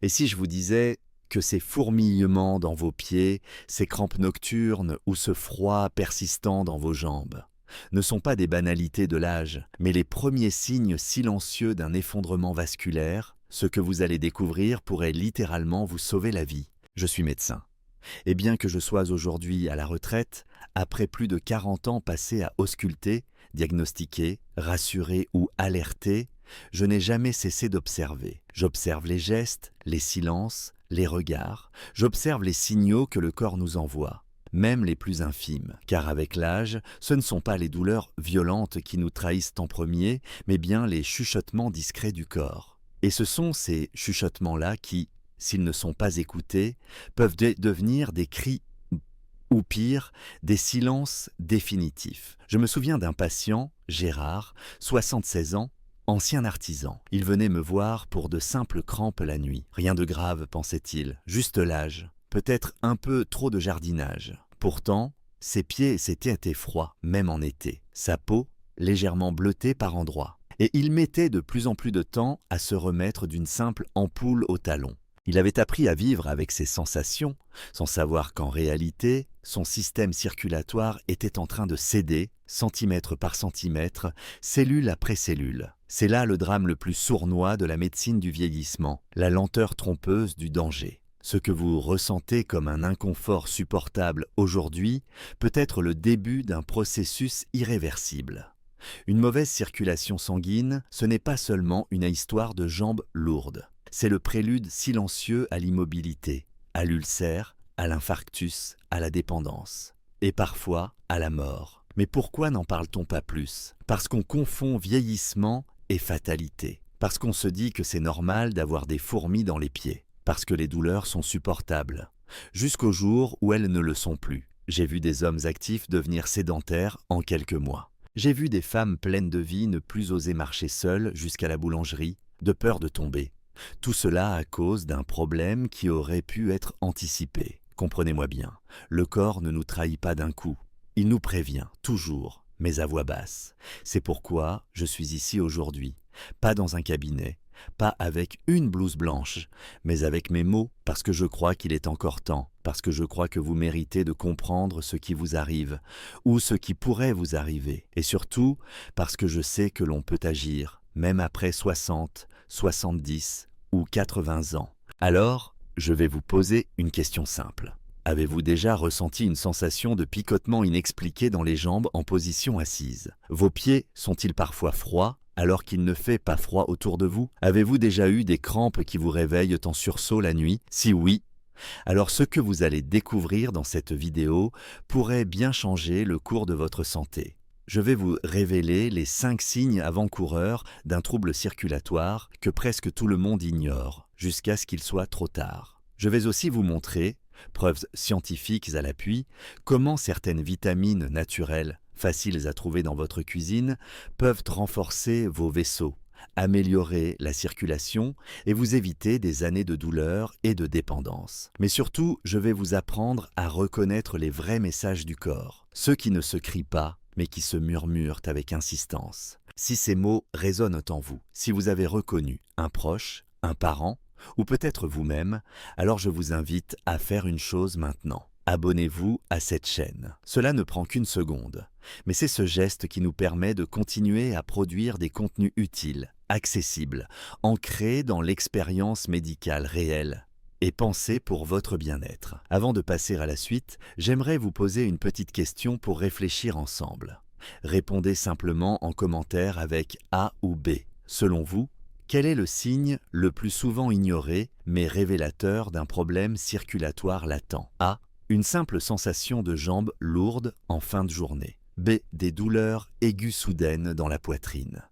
Et si je vous disais que ces fourmillements dans vos pieds, ces crampes nocturnes ou ce froid persistant dans vos jambes ne sont pas des banalités de l'âge, mais les premiers signes silencieux d'un effondrement vasculaire, ce que vous allez découvrir pourrait littéralement vous sauver la vie. Je suis médecin. Et bien que je sois aujourd'hui à la retraite, après plus de 40 ans passés à ausculter, diagnostiquer, rassurer ou alerter, je n'ai jamais cessé d'observer. J'observe les gestes, les silences, les regards, j'observe les signaux que le corps nous envoie, même les plus infimes, car avec l'âge, ce ne sont pas les douleurs violentes qui nous trahissent en premier, mais bien les chuchotements discrets du corps. Et ce sont ces chuchotements-là qui, s'ils ne sont pas écoutés, peuvent devenir des cris ou pire, des silences définitifs. Je me souviens d'un patient, Gérard, 76 ans, ancien artisan. Il venait me voir pour de simples crampes la nuit. Rien de grave, pensait-il, juste l'âge, peut-être un peu trop de jardinage. Pourtant, ses pieds s'étaient froids, même en été. Sa peau, légèrement bleutée par endroits. Et il mettait de plus en plus de temps à se remettre d'une simple ampoule au talon. Il avait appris à vivre avec ses sensations, sans savoir qu'en réalité, son système circulatoire était en train de céder, centimètre par centimètre, cellule après cellule. C'est là le drame le plus sournois de la médecine du vieillissement, la lenteur trompeuse du danger. Ce que vous ressentez comme un inconfort supportable aujourd'hui peut être le début d'un processus irréversible. Une mauvaise circulation sanguine, ce n'est pas seulement une histoire de jambes lourdes. C'est le prélude silencieux à l'immobilité, à l'ulcère, à l'infarctus, à la dépendance, et parfois à la mort. Mais pourquoi n'en parle-t-on pas plus? Parce qu'on confond vieillissement et fatalité. Parce qu'on se dit que c'est normal d'avoir des fourmis dans les pieds. Parce que les douleurs sont supportables. Jusqu'au jour où elles ne le sont plus. J'ai vu des hommes actifs devenir sédentaires en quelques mois. J'ai vu des femmes pleines de vie ne plus oser marcher seules jusqu'à la boulangerie, de peur de tomber. Tout cela à cause d'un problème qui aurait pu être anticipé. Comprenez-moi bien, le corps ne nous trahit pas d'un coup. Il nous prévient, toujours, mais à voix basse. C'est pourquoi je suis ici aujourd'hui. Pas dans un cabinet, pas avec une blouse blanche, mais avec mes mots, parce que je crois qu'il est encore temps, parce que je crois que vous méritez de comprendre ce qui vous arrive, ou ce qui pourrait vous arriver, et surtout parce que je sais que l'on peut agir, même après 60, 70 ou 80 ans. Alors, je vais vous poser une question simple. Avez-vous déjà ressenti une sensation de picotement inexpliqué dans les jambes en position assise? Vos pieds sont-ils parfois froids alors qu'il ne fait pas froid autour de vous? Avez-vous déjà eu des crampes qui vous réveillent en sursaut la nuit? Si oui, alors ce que vous allez découvrir dans cette vidéo pourrait bien changer le cours de votre santé. Je vais vous révéler les 5 signes avant-coureurs d'un trouble circulatoire que presque tout le monde ignore, jusqu'à ce qu'il soit trop tard. Je vais aussi vous montrer, preuves scientifiques à l'appui, comment certaines vitamines naturelles, faciles à trouver dans votre cuisine, peuvent renforcer vos vaisseaux, améliorer la circulation et vous éviter des années de douleur et de dépendance. Mais surtout, je vais vous apprendre à reconnaître les vrais messages du corps, ceux qui ne se crient pas, mais qui se murmurent avec insistance. Si ces mots résonnent en vous, si vous avez reconnu un proche, un parent, ou peut-être vous-même, alors je vous invite à faire une chose maintenant. Abonnez-vous à cette chaîne. Cela ne prend qu'une seconde, mais c'est ce geste qui nous permet de continuer à produire des contenus utiles, accessibles, ancrés dans l'expérience médicale réelle et pensés pour votre bien-être. Avant de passer à la suite, j'aimerais vous poser une petite question pour réfléchir ensemble. Répondez simplement en commentaire avec A ou B. Selon vous, quel est le signe le plus souvent ignoré mais révélateur d'un problème circulatoire latent? A. Une simple sensation de jambes lourdes en fin de journée. B. Des douleurs aiguës soudaines dans la poitrine.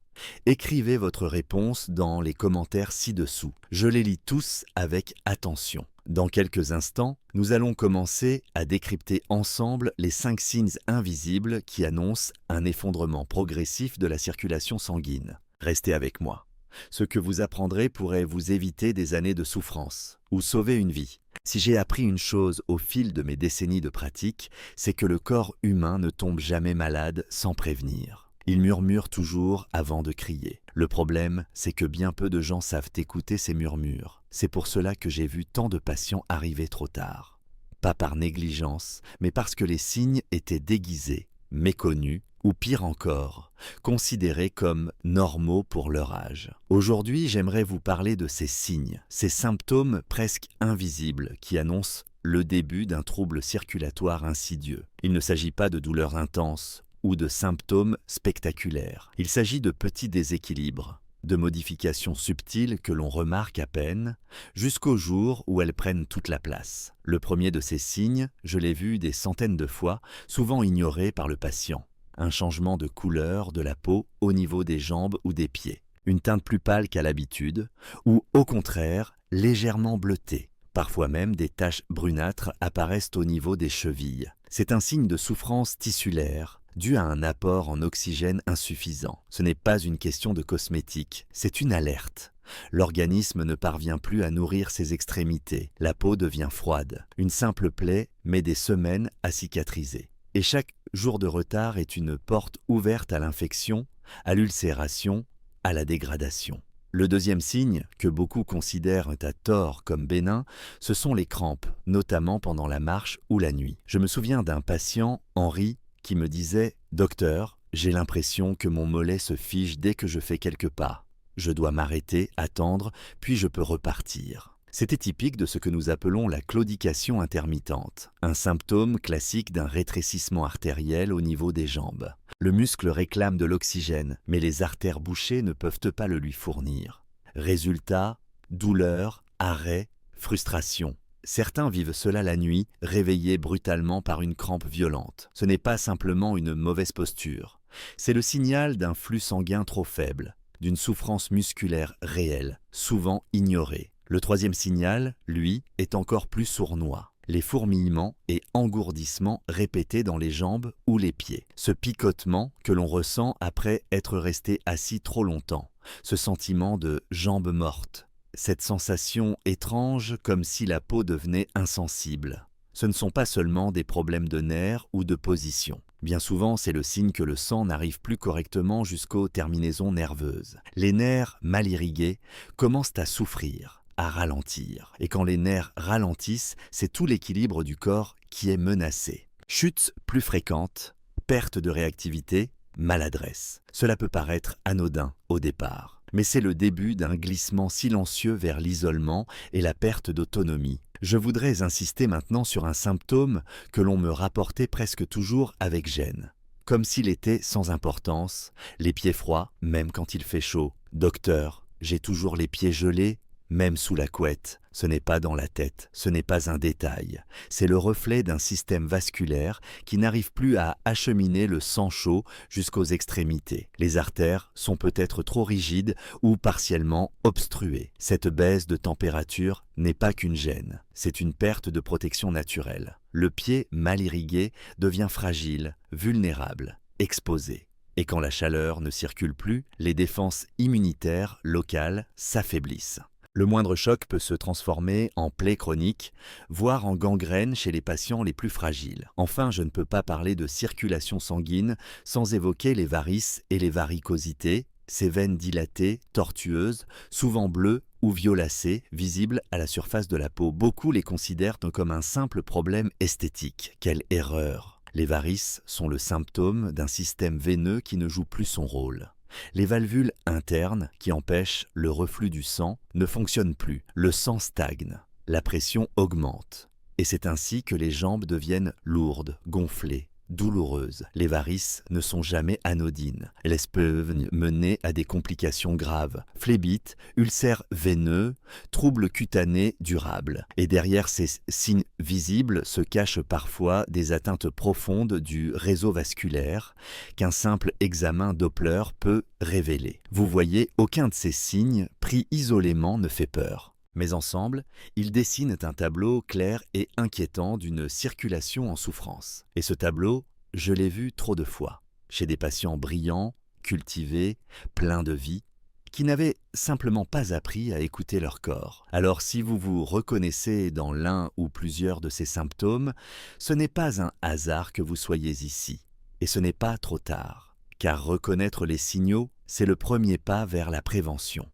Écrivez votre réponse dans les commentaires ci-dessous. Je les lis tous avec attention. Dans quelques instants, nous allons commencer à décrypter ensemble les 5 signes invisibles qui annoncent un effondrement progressif de la circulation sanguine. Restez avec moi. Ce que vous apprendrez pourrait vous éviter des années de souffrance ou sauver une vie. Si j'ai appris une chose au fil de mes décennies de pratique, c'est que le corps humain ne tombe jamais malade sans prévenir. Il murmure toujours avant de crier. Le problème, c'est que bien peu de gens savent écouter ces murmures. C'est pour cela que j'ai vu tant de patients arriver trop tard. Pas par négligence, mais parce que les signes étaient déguisés, méconnus, ou pire encore, considérés comme normaux pour leur âge. Aujourd'hui, j'aimerais vous parler de ces signes, ces symptômes presque invisibles qui annoncent le début d'un trouble circulatoire insidieux. Il ne s'agit pas de douleurs intenses ou de symptômes spectaculaires. Il s'agit de petits déséquilibres, de modifications subtiles que l'on remarque à peine, jusqu'au jour où elles prennent toute la place. Le premier de ces signes, je l'ai vu des centaines de fois, souvent ignoré par le patient. Un changement de couleur de la peau au niveau des jambes ou des pieds. Une teinte plus pâle qu'à l'habitude, ou au contraire, légèrement bleutée. Parfois même des taches brunâtres apparaissent au niveau des chevilles. C'est un signe de souffrance tissulaire, dû à un apport en oxygène insuffisant. Ce n'est pas une question de cosmétique, c'est une alerte. L'organisme ne parvient plus à nourrir ses extrémités, la peau devient froide. Une simple plaie met des semaines à cicatriser. Et chaque jour de retard est une porte ouverte à l'infection, à l'ulcération, à la dégradation. Le deuxième signe, que beaucoup considèrent à tort comme bénin, ce sont les crampes, notamment pendant la marche ou la nuit. Je me souviens d'un patient, Henri, qui me disait « Docteur, j'ai l'impression que mon mollet se fige dès que je fais quelques pas. Je dois m'arrêter, attendre, puis je peux repartir. » C'était typique de ce que nous appelons la claudication intermittente, un symptôme classique d'un rétrécissement artériel au niveau des jambes. Le muscle réclame de l'oxygène, mais les artères bouchées ne peuvent pas le lui fournir. Résultat, douleur, arrêt, frustration. Certains vivent cela la nuit, réveillés brutalement par une crampe violente. Ce n'est pas simplement une mauvaise posture. C'est le signal d'un flux sanguin trop faible, d'une souffrance musculaire réelle, souvent ignorée. Le troisième signal, lui, est encore plus sournois. Les fourmillements et engourdissements répétés dans les jambes ou les pieds. Ce picotement que l'on ressent après être resté assis trop longtemps. Ce sentiment de jambes mortes. Cette sensation étrange comme si la peau devenait insensible. Ce ne sont pas seulement des problèmes de nerfs ou de position. Bien souvent, c'est le signe que le sang n'arrive plus correctement jusqu'aux terminaisons nerveuses. Les nerfs mal irrigués commencent à souffrir, à ralentir. Et quand les nerfs ralentissent, c'est tout l'équilibre du corps qui est menacé. Chutes plus fréquentes, perte de réactivité, maladresse. Cela peut paraître anodin au départ, mais c'est le début d'un glissement silencieux vers l'isolement et la perte d'autonomie. Je voudrais insister maintenant sur un symptôme que l'on me rapportait presque toujours avec gêne. Comme s'il était sans importance, les pieds froids, même quand il fait chaud. Docteur, j'ai toujours les pieds gelés, même sous la couette. Ce n'est pas dans la tête, ce n'est pas un détail. C'est le reflet d'un système vasculaire qui n'arrive plus à acheminer le sang chaud jusqu'aux extrémités. Les artères sont peut-être trop rigides ou partiellement obstruées. Cette baisse de température n'est pas qu'une gêne, c'est une perte de protection naturelle. Le pied mal irrigué devient fragile, vulnérable, exposé. Et quand la chaleur ne circule plus, les défenses immunitaires locales s'affaiblissent. Le moindre choc peut se transformer en plaie chronique, voire en gangrène chez les patients les plus fragiles. Enfin, je ne peux pas parler de circulation sanguine sans évoquer les varices et les varicosités, ces veines dilatées, tortueuses, souvent bleues ou violacées, visibles à la surface de la peau. Beaucoup les considèrent comme un simple problème esthétique. Quelle erreur! Les varices sont le symptôme d'un système veineux qui ne joue plus son rôle. Les valvules internes, qui empêchent le reflux du sang, ne fonctionnent plus. Le sang stagne, la pression augmente. Et c'est ainsi que les jambes deviennent lourdes, gonflées, douloureuses. Les varices ne sont jamais anodines. Elles peuvent mener à des complications graves. Phlébite, ulcères veineux, troubles cutanés durables. Et derrière ces signes visibles se cachent parfois des atteintes profondes du réseau vasculaire qu'un simple examen Doppler peut révéler. Vous voyez, aucun de ces signes pris isolément ne fait peur. Mais ensemble, ils dessinent un tableau clair et inquiétant d'une circulation en souffrance. Et ce tableau, je l'ai vu trop de fois, chez des patients brillants, cultivés, pleins de vie, qui n'avaient simplement pas appris à écouter leur corps. Alors si vous vous reconnaissez dans l'un ou plusieurs de ces symptômes, ce n'est pas un hasard que vous soyez ici, et ce n'est pas trop tard. car reconnaître les signaux, c'est le premier pas vers la prévention.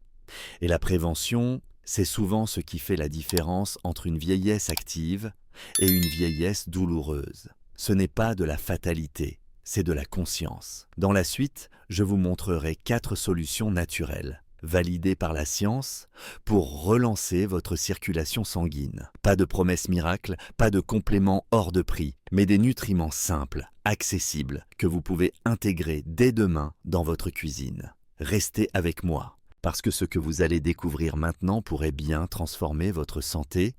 Et la prévention, c'est souvent ce qui fait la différence entre une vieillesse active et une vieillesse douloureuse. Ce n'est pas de la fatalité, c'est de la conscience. Dans la suite, je vous montrerai 4 solutions naturelles, validées par la science, pour relancer votre circulation sanguine. Pas de promesses miracles, pas de compléments hors de prix, mais des nutriments simples, accessibles, que vous pouvez intégrer dès demain dans votre cuisine. Restez avec moi, parce que ce que vous allez découvrir maintenant pourrait bien transformer votre santé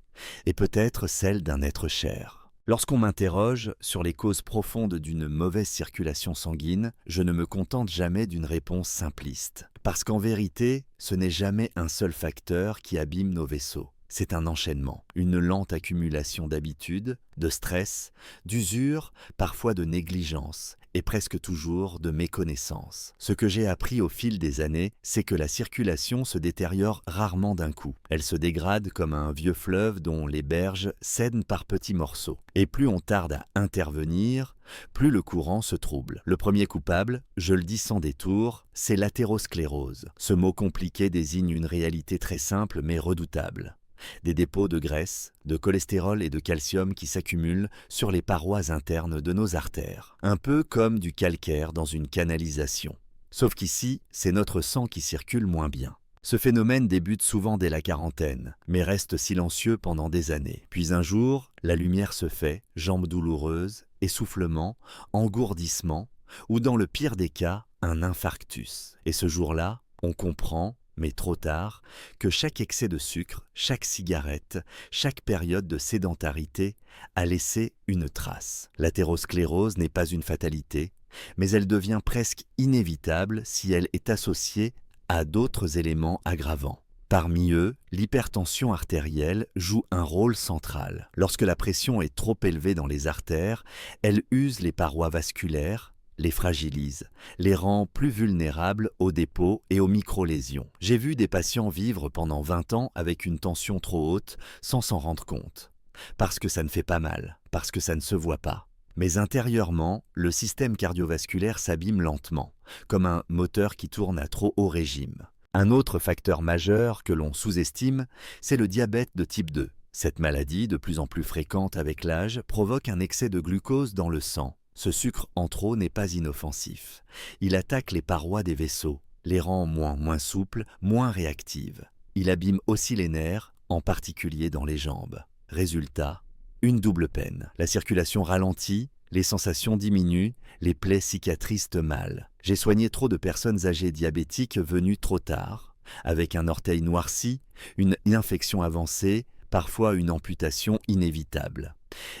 et peut-être celle d'un être cher. Lorsqu'on m'interroge sur les causes profondes d'une mauvaise circulation sanguine, je ne me contente jamais d'une réponse simpliste. Parce qu'en vérité, ce n'est jamais un seul facteur qui abîme nos vaisseaux. C'est un enchaînement, une lente accumulation d'habitudes, de stress, d'usure, parfois de négligence, et presque toujours de méconnaissance. Ce que j'ai appris au fil des années, c'est que la circulation se détériore rarement d'un coup. Elle se dégrade comme un vieux fleuve dont les berges cèdent par petits morceaux. Et plus on tarde à intervenir, plus le courant se trouble. Le premier coupable, je le dis sans détour, c'est l'athérosclérose. Ce mot compliqué désigne une réalité très simple mais redoutable. Des dépôts de graisse, de cholestérol et de calcium qui s'accumulent sur les parois internes de nos artères. Un peu comme du calcaire dans une canalisation. Sauf qu'ici, c'est notre sang qui circule moins bien. Ce phénomène débute souvent dès la quarantaine, mais reste silencieux pendant des années. Puis un jour, la lumière se fait, jambes douloureuses, essoufflement, engourdissement, ou dans le pire des cas, un infarctus. Et ce jour-là, on comprend, mais trop tard, que chaque excès de sucre, chaque cigarette, chaque période de sédentarité a laissé une trace. L'athérosclérose n'est pas une fatalité, mais elle devient presque inévitable si elle est associée à d'autres éléments aggravants. Parmi eux, l'hypertension artérielle joue un rôle central. Lorsque la pression est trop élevée dans les artères, elle use les parois vasculaires, les fragilise, les rend plus vulnérables aux dépôts et aux micro-lésions. J'ai vu des patients vivre pendant 20 ans avec une tension trop haute sans s'en rendre compte. Parce que ça ne fait pas mal, parce que ça ne se voit pas. Mais intérieurement, le système cardiovasculaire s'abîme lentement, comme un moteur qui tourne à trop haut régime. Un autre facteur majeur que l'on sous-estime, c'est le diabète de type 2. Cette maladie, de plus en plus fréquente avec l'âge, provoque un excès de glucose dans le sang. Ce sucre en trop n'est pas inoffensif. Il attaque les parois des vaisseaux, les rend moins souples, moins réactives. Il abîme aussi les nerfs, en particulier dans les jambes. Résultat, une double peine. La circulation ralentit, les sensations diminuent, les plaies cicatrisent mal. J'ai soigné trop de personnes âgées diabétiques venues trop tard, avec un orteil noirci, une infection avancée, parfois une amputation inévitable.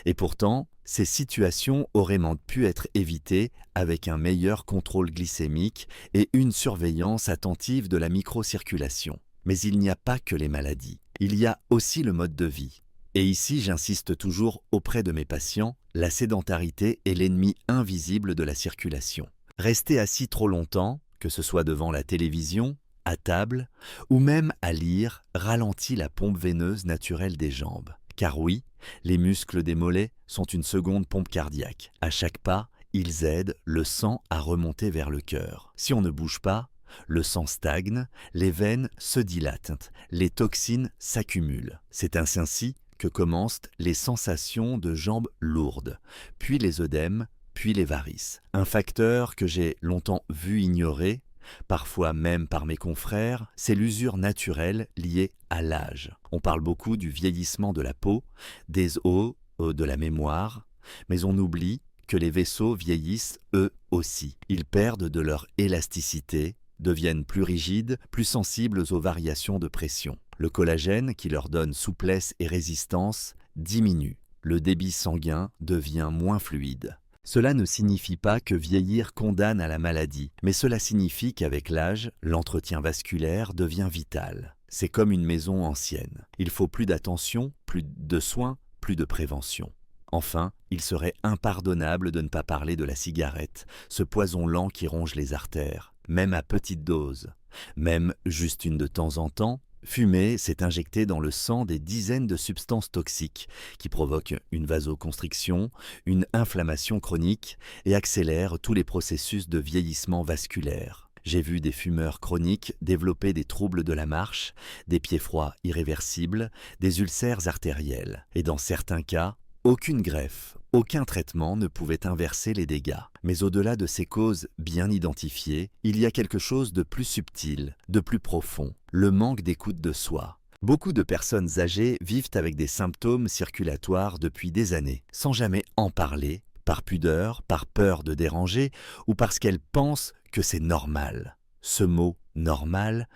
Et pourtant, ces situations auraient pu être évitées avec un meilleur contrôle glycémique et une surveillance attentive de la microcirculation. Mais il n'y a pas que les maladies, il y a aussi le mode de vie. Et ici, j'insiste toujours auprès de mes patients, la sédentarité est l'ennemi invisible de la circulation. Rester assis trop longtemps, que ce soit devant la télévision, à table, ou même à lire, ralentit la pompe veineuse naturelle des jambes. Car oui, les muscles des mollets sont une seconde pompe cardiaque. À chaque pas, ils aident le sang à remonter vers le cœur. Si on ne bouge pas, le sang stagne, les veines se dilatent, les toxines s'accumulent. C'est ainsi que commencent les sensations de jambes lourdes, puis les œdèmes, puis les varices. Un facteur que j'ai longtemps vu ignorer, parfois même par mes confrères, c'est l'usure naturelle liée à l'âge. On parle beaucoup du vieillissement de la peau, des os, de la mémoire, mais on oublie que les vaisseaux vieillissent eux aussi. Ils perdent de leur élasticité, deviennent plus rigides, plus sensibles aux variations de pression. Le collagène, qui leur donne souplesse et résistance, diminue. Le débit sanguin devient moins fluide. Cela ne signifie pas que vieillir condamne à la maladie, mais cela signifie qu'avec l'âge, l'entretien vasculaire devient vital. C'est comme une maison ancienne. Il faut plus d'attention, plus de soins, plus de prévention. Enfin, il serait impardonnable de ne pas parler de la cigarette, ce poison lent qui ronge les artères, même à petite dose. Même juste une de temps en temps, Fumer, c'est injecter dans le sang des dizaines de substances toxiques qui provoquent une vasoconstriction, une inflammation chronique et accélèrent tous les processus de vieillissement vasculaire. J'ai vu des fumeurs chroniques développer des troubles de la marche, des pieds froids irréversibles, des ulcères artériels. Et dans certains cas, aucune greffe, aucun traitement ne pouvait inverser les dégâts. Mais au-delà de ces causes bien identifiées, il y a quelque chose de plus subtil, de plus profond, le manque d'écoute de soi. Beaucoup de personnes âgées vivent avec des symptômes circulatoires depuis des années, sans jamais en parler, par pudeur, par peur de déranger ou parce qu'elles pensent que c'est normal. Ce mot « normal »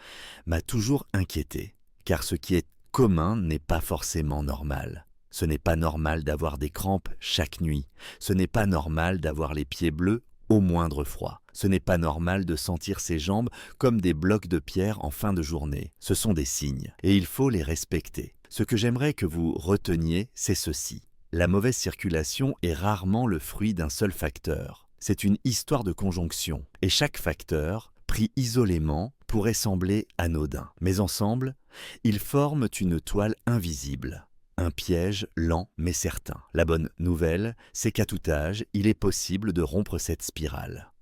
m'a toujours inquiété, car ce qui est commun n'est pas forcément normal. Ce n'est pas normal d'avoir des crampes chaque nuit. Ce n'est pas normal d'avoir les pieds bleus au moindre froid. Ce n'est pas normal de sentir ses jambes comme des blocs de pierre en fin de journée. Ce sont des signes, et il faut les respecter. Ce que j'aimerais que vous reteniez, c'est ceci. La mauvaise circulation est rarement le fruit d'un seul facteur. C'est une histoire de conjonction, et chaque facteur, pris isolément, pourrait sembler anodin. Mais ensemble, ils forment une toile invisible. Un piège lent mais certain. La bonne nouvelle, c'est qu'à tout âge, il est possible de rompre cette spirale.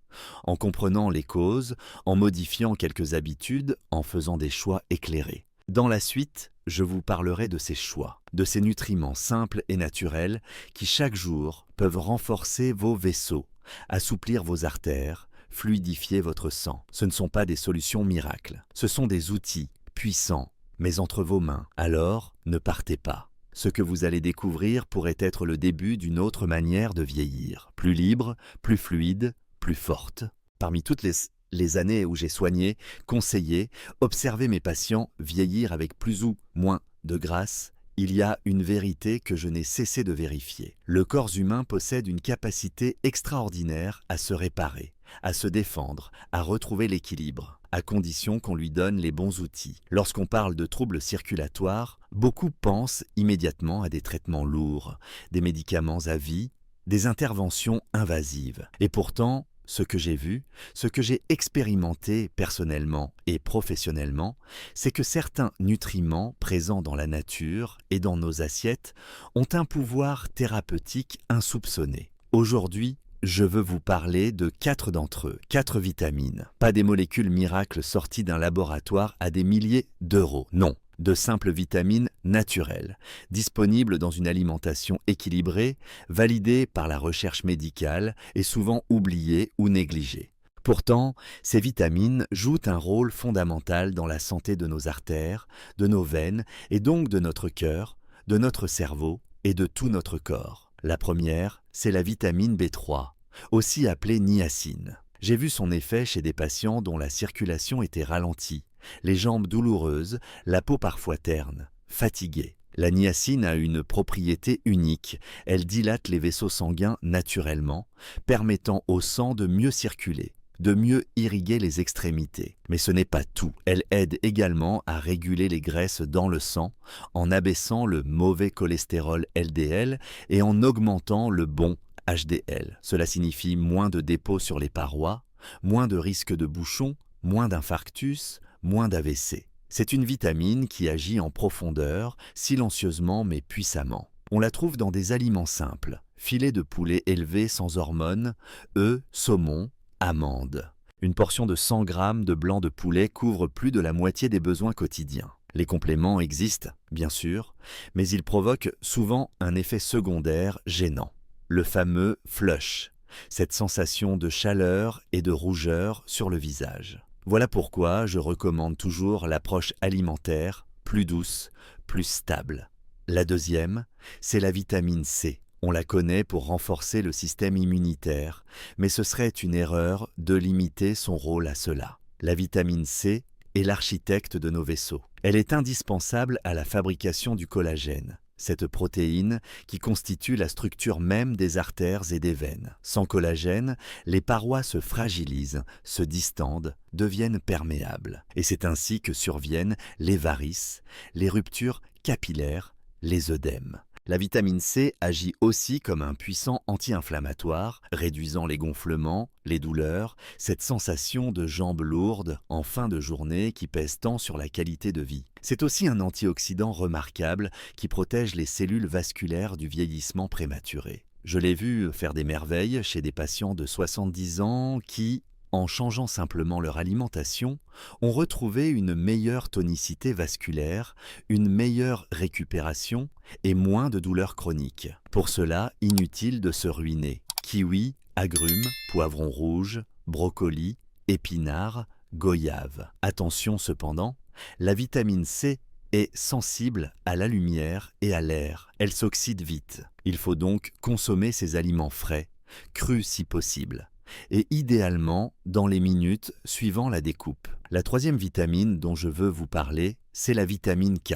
En comprenant les causes, en modifiant quelques habitudes, en faisant des choix éclairés. Dans la suite, je vous parlerai de ces choix, de ces nutriments simples et naturels qui chaque jour peuvent renforcer vos vaisseaux, assouplir vos artères, fluidifier votre sang. Ce ne sont pas des solutions miracles, ce sont des outils puissants, mais entre vos mains. Alors, ne partez pas. Ce que vous allez découvrir pourrait être le début d'une autre manière de vieillir, plus libre, plus fluide, plus forte. Parmi toutes les années où j'ai soigné, conseillé, observé mes patients vieillir avec plus ou moins de grâce, il y a une vérité que je n'ai cessé de vérifier. Le corps humain possède une capacité extraordinaire à se réparer, à se défendre, à retrouver l'équilibre, à condition qu'on lui donne les bons outils. Lorsqu'on parle de troubles circulatoires, beaucoup pensent immédiatement à des traitements lourds, des médicaments à vie, des interventions invasives. Et pourtant, ce que j'ai vu, ce que j'ai expérimenté personnellement et professionnellement, c'est que certains nutriments présents dans la nature et dans nos assiettes ont un pouvoir thérapeutique insoupçonné. Aujourd'hui, je veux vous parler de 4 d'entre eux, 4 vitamines. Pas des molécules miracles sorties d'un laboratoire à des milliers d'euros, non. De simples vitamines naturelles, disponibles dans une alimentation équilibrée, validée par la recherche médicale et souvent oubliées ou négligées. Pourtant, ces vitamines jouent un rôle fondamental dans la santé de nos artères, de nos veines et donc de notre cœur, de notre cerveau et de tout notre corps. La première, c'est la vitamine B3, aussi appelée niacine. J'ai vu son effet chez des patients dont la circulation était ralentie, les jambes douloureuses, la peau parfois terne, fatiguée. La niacine a une propriété unique, elle dilate les vaisseaux sanguins naturellement, permettant au sang de mieux circuler, de mieux irriguer les extrémités. Mais ce n'est pas tout, elle aide également à réguler les graisses dans le sang, en abaissant le mauvais cholestérol LDL et en augmentant le bon HDL. Cela signifie moins de dépôts sur les parois, moins de risques de bouchons, moins d'infarctus, moins d'AVC. C'est une vitamine qui agit en profondeur, silencieusement mais puissamment. On la trouve dans des aliments simples, filets de poulet élevés sans hormones, œufs, saumon, amandes. Une portion de 100 grammes de blanc de poulet couvre plus de la moitié des besoins quotidiens. Les compléments existent, bien sûr, mais ils provoquent souvent un effet secondaire gênant. Le fameux flush, cette sensation de chaleur et de rougeur sur le visage. Voilà pourquoi je recommande toujours l'approche alimentaire, plus douce, plus stable. La deuxième, c'est la vitamine C. On la connaît pour renforcer le système immunitaire, mais ce serait une erreur de limiter son rôle à cela. La vitamine C est l'architecte de nos vaisseaux. Elle est indispensable à la fabrication du collagène, cette protéine qui constitue la structure même des artères et des veines. Sans collagène, les parois se fragilisent, se distendent, deviennent perméables. Et c'est ainsi que surviennent les varices, les ruptures capillaires, les œdèmes. La vitamine C agit aussi comme un puissant anti-inflammatoire, réduisant les gonflements, les douleurs, cette sensation de jambes lourdes en fin de journée qui pèse tant sur la qualité de vie. C'est aussi un antioxydant remarquable qui protège les cellules vasculaires du vieillissement prématuré. Je l'ai vu faire des merveilles chez des patients de 70 ans qui, en changeant simplement leur alimentation, ont retrouvé une meilleure tonicité vasculaire, une meilleure récupération et moins de douleurs chroniques. Pour cela, inutile de se ruiner. Kiwi, agrumes, poivrons rouges, brocolis, épinards, goyave. Attention cependant, la vitamine C est sensible à la lumière et à l'air. Elle s'oxyde vite. Il faut donc consommer ces aliments frais, crus si possible, et idéalement dans les minutes suivant la découpe. La troisième vitamine dont je veux vous parler, c'est la vitamine K.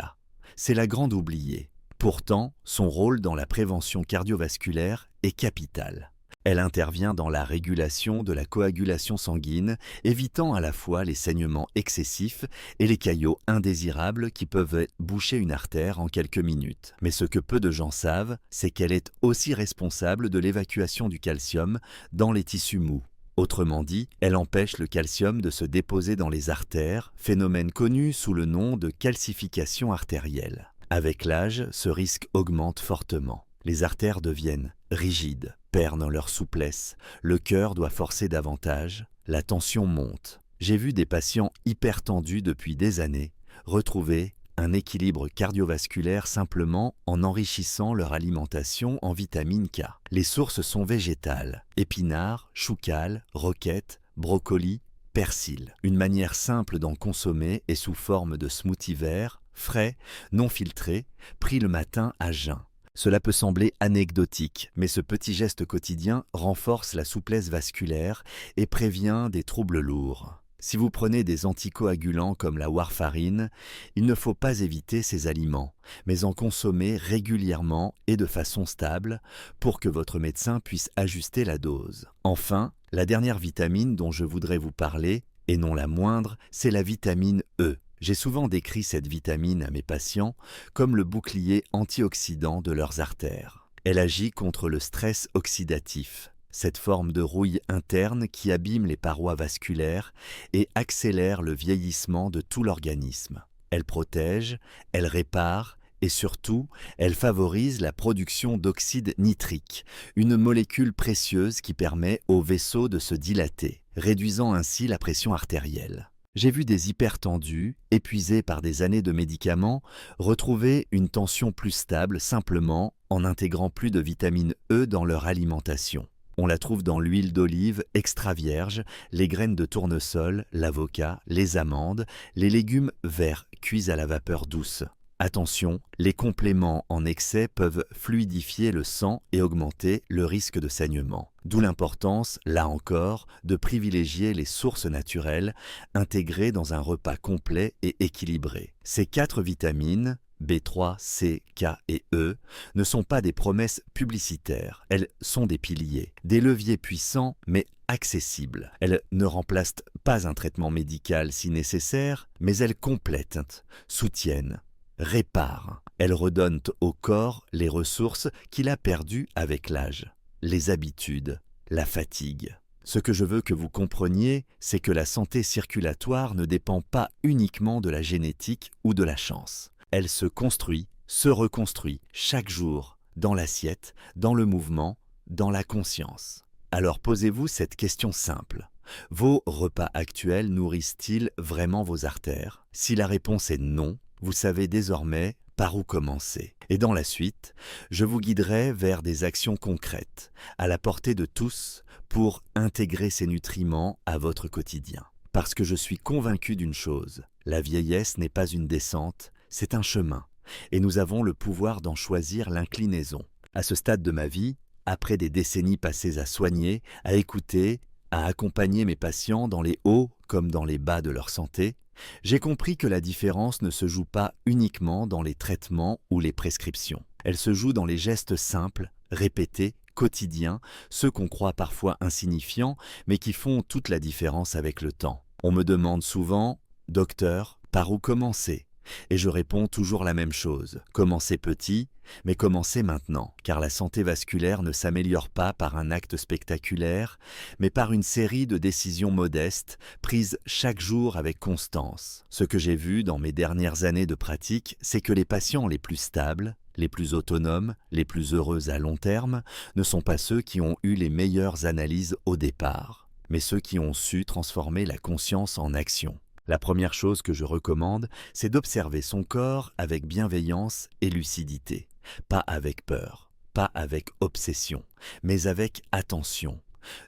C'est la grande oubliée. Pourtant, son rôle dans la prévention cardiovasculaire est capital. Elle intervient dans la régulation de la coagulation sanguine, évitant à la fois les saignements excessifs et les caillots indésirables qui peuvent boucher une artère en quelques minutes. Mais ce que peu de gens savent, c'est qu'elle est aussi responsable de l'évacuation du calcium dans les tissus mous. Autrement dit, elle empêche le calcium de se déposer dans les artères, phénomène connu sous le nom de calcification artérielle. Avec l'âge, ce risque augmente fortement. Les artères deviennent rigides, perdent leur souplesse, le cœur doit forcer davantage, la tension monte. J'ai vu des patients hypertendus depuis des années retrouver un équilibre cardiovasculaire simplement en enrichissant leur alimentation en vitamine K. Les sources sont végétales, épinards, choucales, roquettes, brocolis, persil. Une manière simple d'en consommer est sous forme de smoothie vert, frais, non filtré, pris le matin à jeun. Cela peut sembler anecdotique, mais ce petit geste quotidien renforce la souplesse vasculaire et prévient des troubles lourds. Si vous prenez des anticoagulants comme la warfarine, il ne faut pas éviter ces aliments, mais en consommer régulièrement et de façon stable pour que votre médecin puisse ajuster la dose. Enfin, la dernière vitamine dont je voudrais vous parler, et non la moindre, c'est la vitamine E. J'ai souvent décrit cette vitamine à mes patients comme le bouclier antioxydant de leurs artères. Elle agit contre le stress oxydatif, cette forme de rouille interne qui abîme les parois vasculaires et accélère le vieillissement de tout l'organisme. Elle protège, elle répare et surtout, elle favorise la production d'oxyde nitrique, une molécule précieuse qui permet aux vaisseaux de se dilater, réduisant ainsi la pression artérielle. J'ai vu des hypertendus, épuisés par des années de médicaments, retrouver une tension plus stable simplement en intégrant plus de vitamine E dans leur alimentation. On la trouve dans l'huile d'olive extra vierge, les graines de tournesol, l'avocat, les amandes, les légumes verts cuits à la vapeur douce. Attention, les compléments en excès peuvent fluidifier le sang et augmenter le risque de saignement. D'où l'importance, là encore, de privilégier les sources naturelles intégrées dans un repas complet et équilibré. Ces 4 vitamines, B3, C, K et E, ne sont pas des promesses publicitaires. Elles sont des piliers, des leviers puissants mais accessibles. Elles ne remplacent pas un traitement médical si nécessaire, mais elles complètent, soutiennent, réparent. Elles redonnent au corps les ressources qu'il a perdues avec l'âge, les habitudes, la fatigue. Ce que je veux que vous compreniez, c'est que la santé circulatoire ne dépend pas uniquement de la génétique ou de la chance. Elle se construit, se reconstruit chaque jour, dans l'assiette, dans le mouvement, dans la conscience. Alors posez-vous cette question simple. Vos repas actuels nourrissent-ils vraiment vos artères? Si la réponse est non, vous savez désormais par où commencer. Et dans la suite, je vous guiderai vers des actions concrètes, à la portée de tous, pour intégrer ces nutriments à votre quotidien. Parce que je suis convaincu d'une chose, la vieillesse n'est pas une descente, c'est un chemin, et nous avons le pouvoir d'en choisir l'inclinaison. À ce stade de ma vie, après des décennies passées à soigner, à écouter, à accompagner mes patients dans les hauts comme dans les bas de leur santé, j'ai compris que la différence ne se joue pas uniquement dans les traitements ou les prescriptions. Elle se joue dans les gestes simples, répétés, quotidiens, ceux qu'on croit parfois insignifiants, mais qui font toute la différence avec le temps. On me demande souvent « Docteur, par où commencer ?» Et je réponds toujours la même chose. Commencez petit, mais commencez maintenant, car la santé vasculaire ne s'améliore pas par un acte spectaculaire, mais par une série de décisions modestes, prises chaque jour avec constance. Ce que j'ai vu dans mes dernières années de pratique, c'est que les patients les plus stables, les plus autonomes, les plus heureux à long terme, ne sont pas ceux qui ont eu les meilleures analyses au départ, mais ceux qui ont su transformer la conscience en action. La première chose que je recommande, c'est d'observer son corps avec bienveillance et lucidité. Pas avec peur, pas avec obsession, mais avec attention.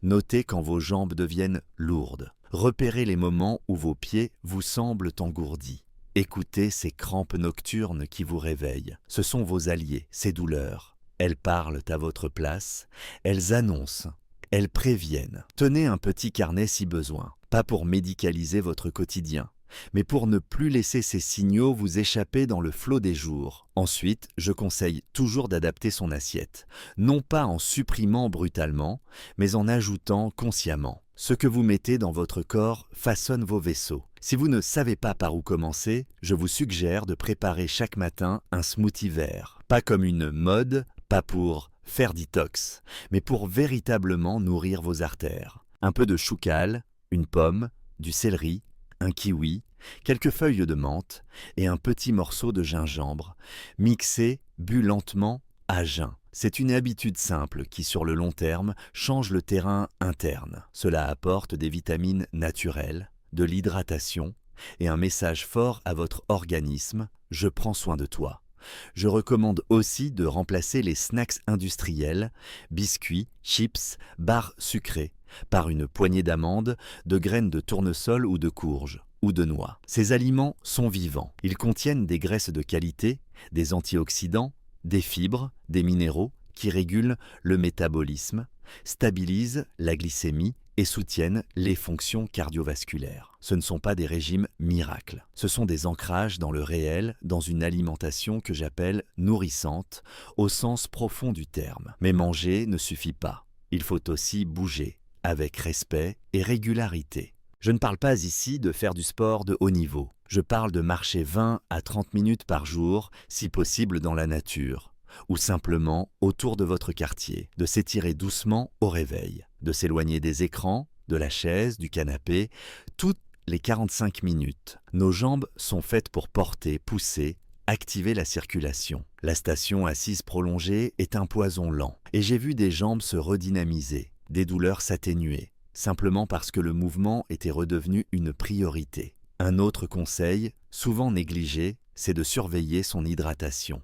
Notez quand vos jambes deviennent lourdes. Repérez les moments où vos pieds vous semblent engourdis. Écoutez ces crampes nocturnes qui vous réveillent. Ce sont vos alliés, ces douleurs. Elles parlent à votre place, elles annoncent, elles préviennent. Tenez un petit carnet si besoin, pas pour médicaliser votre quotidien, mais pour ne plus laisser ces signaux vous échapper dans le flot des jours. Ensuite, je conseille toujours d'adapter son assiette, non pas en supprimant brutalement, mais en ajoutant consciemment. Ce que vous mettez dans votre corps façonne vos vaisseaux. Si vous ne savez pas par où commencer, je vous suggère de préparer chaque matin un smoothie vert. Pas comme une mode, pas pour faire detox, mais pour véritablement nourrir vos artères. Un peu de choucale, une pomme, du céleri, un kiwi, quelques feuilles de menthe et un petit morceau de gingembre, mixé, bu lentement, à jeun. C'est une habitude simple qui, sur le long terme, change le terrain interne. Cela apporte des vitamines naturelles, de l'hydratation et un message fort à votre organisme « Je prends soin de toi ». Je recommande aussi de remplacer les snacks industriels, biscuits, chips, barres sucrées, par une poignée d'amandes, de graines de tournesol ou de courge, ou de noix. Ces aliments sont vivants. Ils contiennent des graisses de qualité, des antioxydants, des fibres, des minéraux qui régulent le métabolisme, stabilisent la glycémie et soutiennent les fonctions cardiovasculaires. Ce ne sont pas des régimes miracles. Ce sont des ancrages dans le réel, dans une alimentation que j'appelle nourrissante, au sens profond du terme. Mais manger ne suffit pas. Il faut aussi bouger, avec respect et régularité. Je ne parle pas ici de faire du sport de haut niveau. Je parle de marcher 20 à 30 minutes par jour, si possible dans la nature, ou simplement autour de votre quartier, de s'étirer doucement au réveil, de s'éloigner des écrans, de la chaise, du canapé, toutes les 45 minutes. Nos jambes sont faites pour porter, pousser, activer la circulation. La station assise prolongée est un poison lent, et j'ai vu des jambes se redynamiser, des douleurs s'atténuer, simplement parce que le mouvement était redevenu une priorité. Un autre conseil, souvent négligé, c'est de surveiller son hydratation.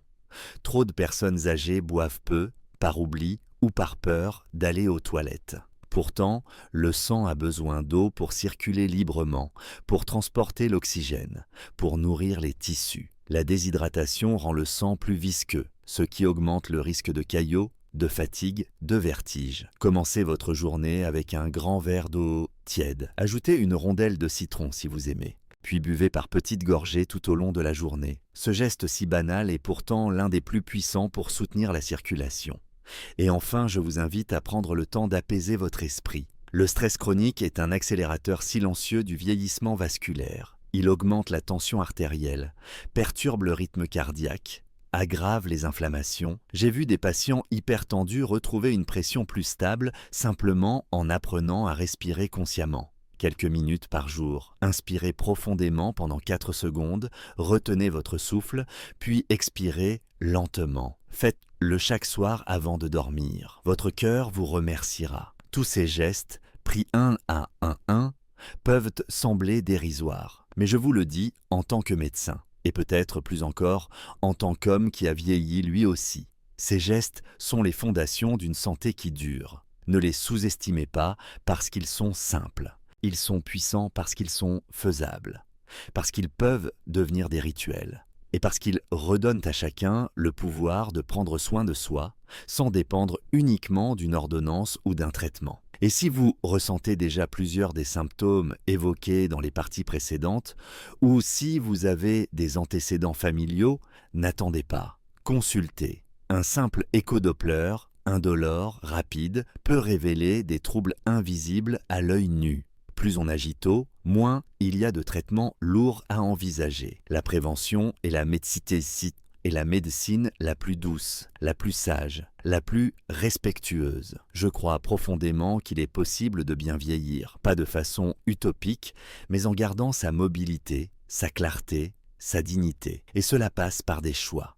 Trop de personnes âgées boivent peu, par oubli ou par peur d'aller aux toilettes. Pourtant, le sang a besoin d'eau pour circuler librement, pour transporter l'oxygène, pour nourrir les tissus. La déshydratation rend le sang plus visqueux, ce qui augmente le risque de caillots, de fatigue, de vertige. Commencez votre journée avec un grand verre d'eau tiède. Ajoutez une rondelle de citron si vous aimez. Puis buvez par petites gorgées tout au long de la journée. Ce geste si banal est pourtant l'un des plus puissants pour soutenir la circulation. Et enfin, je vous invite à prendre le temps d'apaiser votre esprit. Le stress chronique est un accélérateur silencieux du vieillissement vasculaire. Il augmente la tension artérielle, perturbe le rythme cardiaque, aggrave les inflammations. J'ai vu des patients hypertendus retrouver une pression plus stable simplement en apprenant à respirer consciemment. Quelques minutes par jour. Inspirez profondément pendant 4 secondes, retenez votre souffle, puis expirez lentement. Faites-le chaque soir avant de dormir. Votre cœur vous remerciera. Tous ces gestes, pris un à un, peuvent sembler dérisoires. Mais je vous le dis en tant que médecin, et peut-être plus encore en tant qu'homme qui a vieilli lui aussi. Ces gestes sont les fondations d'une santé qui dure. Ne les sous-estimez pas parce qu'ils sont simples. Ils sont puissants parce qu'ils sont faisables, parce qu'ils peuvent devenir des rituels, et parce qu'ils redonnent à chacun le pouvoir de prendre soin de soi, sans dépendre uniquement d'une ordonnance ou d'un traitement. Et si vous ressentez déjà plusieurs des symptômes évoqués dans les parties précédentes, ou si vous avez des antécédents familiaux, n'attendez pas. Consultez. Un simple écho-doppler, indolore, rapide, peut révéler des troubles invisibles à l'œil nu. Plus on agit tôt, moins il y a de traitements lourds à envisager. La prévention est la médecine la plus douce, la plus sage, la plus respectueuse. Je crois profondément qu'il est possible de bien vieillir, pas de façon utopique, mais en gardant sa mobilité, sa clarté, sa dignité. Et cela passe par des choix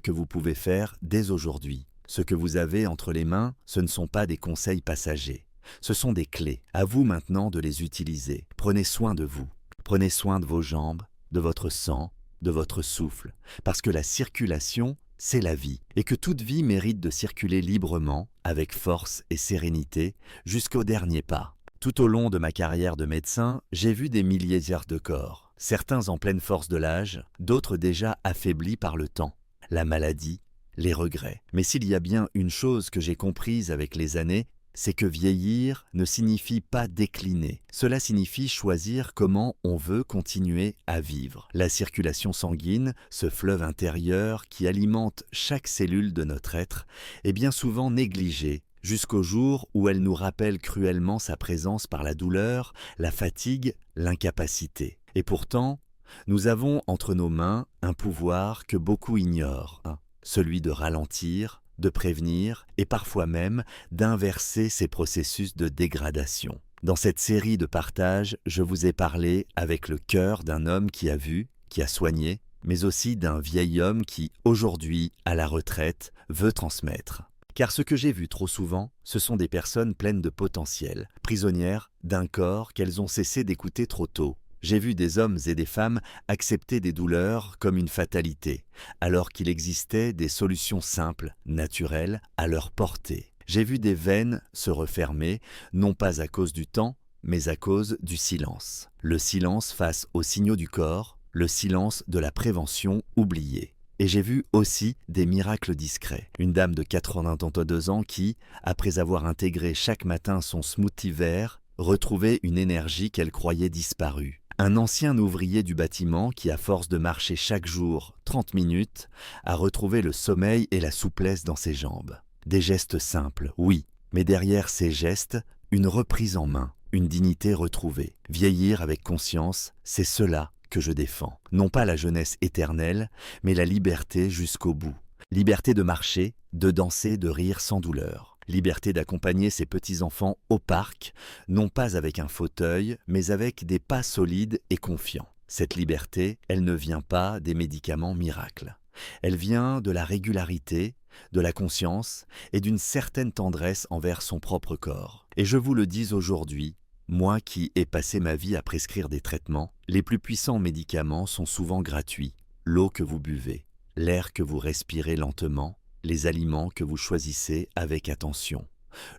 que vous pouvez faire dès aujourd'hui. Ce que vous avez entre les mains, ce ne sont pas des conseils passagers. Ce sont des clés. À vous maintenant de les utiliser. Prenez soin de vous. Prenez soin de vos jambes, de votre sang, de votre souffle. Parce que la circulation, c'est la vie. Et que toute vie mérite de circuler librement, avec force et sérénité, jusqu'au dernier pas. Tout au long de ma carrière de médecin, j'ai vu des milliers de corps. Certains en pleine force de l'âge, d'autres déjà affaiblis par le temps, la maladie, les regrets. Mais s'il y a bien une chose que j'ai comprise avec les années, c'est que vieillir ne signifie pas décliner. Cela signifie choisir comment on veut continuer à vivre. La circulation sanguine, ce fleuve intérieur qui alimente chaque cellule de notre être, est bien souvent négligée, jusqu'au jour où elle nous rappelle cruellement sa présence par la douleur, la fatigue, l'incapacité. Et pourtant, nous avons entre nos mains un pouvoir que beaucoup ignorent, celui de ralentir, de prévenir et parfois même d'inverser ces processus de dégradation. Dans cette série de partages, je vous ai parlé avec le cœur d'un homme qui a vu, qui a soigné, mais aussi d'un vieil homme qui, aujourd'hui, à la retraite, veut transmettre. Car ce que j'ai vu trop souvent, ce sont des personnes pleines de potentiel, prisonnières d'un corps qu'elles ont cessé d'écouter trop tôt. J'ai vu des hommes et des femmes accepter des douleurs comme une fatalité, alors qu'il existait des solutions simples, naturelles, à leur portée. J'ai vu des veines se refermer, non pas à cause du temps, mais à cause du silence. Le silence face aux signaux du corps, le silence de la prévention oubliée. Et j'ai vu aussi des miracles discrets. Une dame de 82 ans qui, après avoir intégré chaque matin son smoothie vert, retrouvait une énergie qu'elle croyait disparue. Un ancien ouvrier du bâtiment qui, à force de marcher chaque jour 30 minutes, a retrouvé le sommeil et la souplesse dans ses jambes. Des gestes simples, oui, mais derrière ces gestes, une reprise en main, une dignité retrouvée. Vieillir avec conscience, c'est cela que je défends. Non pas la jeunesse éternelle, mais la liberté jusqu'au bout. Liberté de marcher, de danser, de rire sans douleur. Liberté d'accompagner ses petits-enfants au parc, non pas avec un fauteuil, mais avec des pas solides et confiants. Cette liberté, elle ne vient pas des médicaments miracles. Elle vient de la régularité, de la conscience et d'une certaine tendresse envers son propre corps. Et je vous le dis aujourd'hui, moi qui ai passé ma vie à prescrire des traitements, les plus puissants médicaments sont souvent gratuits. L'eau que vous buvez, l'air que vous respirez lentement, les aliments que vous choisissez avec attention,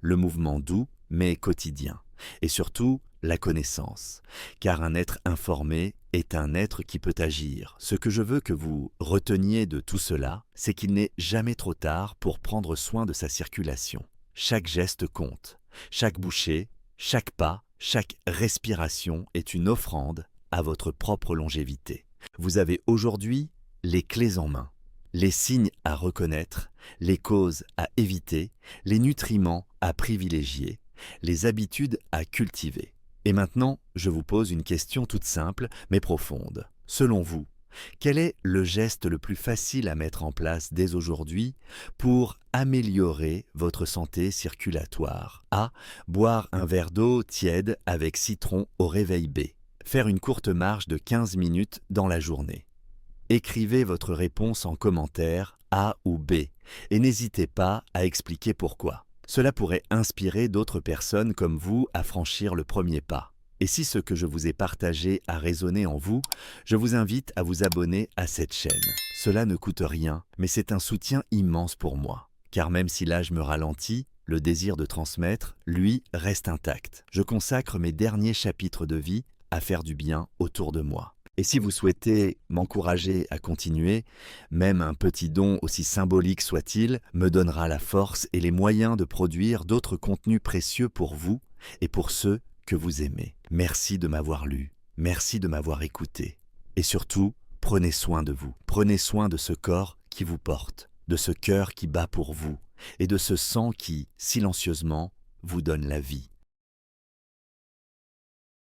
le mouvement doux mais quotidien, et surtout la connaissance, car un être informé est un être qui peut agir. Ce que je veux que vous reteniez de tout cela, c'est qu'il n'est jamais trop tard pour prendre soin de sa circulation. Chaque geste compte, chaque bouchée, chaque pas, chaque respiration est une offrande à votre propre longévité. Vous avez aujourd'hui les clés en main. Les signes à reconnaître, les causes à éviter, les nutriments à privilégier, les habitudes à cultiver. Et maintenant, je vous pose une question toute simple mais profonde. Selon vous, quel est le geste le plus facile à mettre en place dès aujourd'hui pour améliorer votre santé circulatoire? A. Boire un verre d'eau tiède avec citron au réveil. B. Faire une courte marche de 15 minutes dans la journée. Écrivez votre réponse en commentaire A ou B et n'hésitez pas à expliquer pourquoi. Cela pourrait inspirer d'autres personnes comme vous à franchir le premier pas. Et si ce que je vous ai partagé a résonné en vous, je vous invite à vous abonner à cette chaîne. Cela ne coûte rien, mais c'est un soutien immense pour moi. Car même si l'âge me ralentit, le désir de transmettre, lui, reste intact. Je consacre mes derniers chapitres de vie à faire du bien autour de moi. Et si vous souhaitez m'encourager à continuer, même un petit don aussi symbolique soit-il me donnera la force et les moyens de produire d'autres contenus précieux pour vous et pour ceux que vous aimez. Merci de m'avoir lu, merci de m'avoir écouté. Et surtout, prenez soin de vous, prenez soin de ce corps qui vous porte, de ce cœur qui bat pour vous et de ce sang qui, silencieusement, vous donne la vie.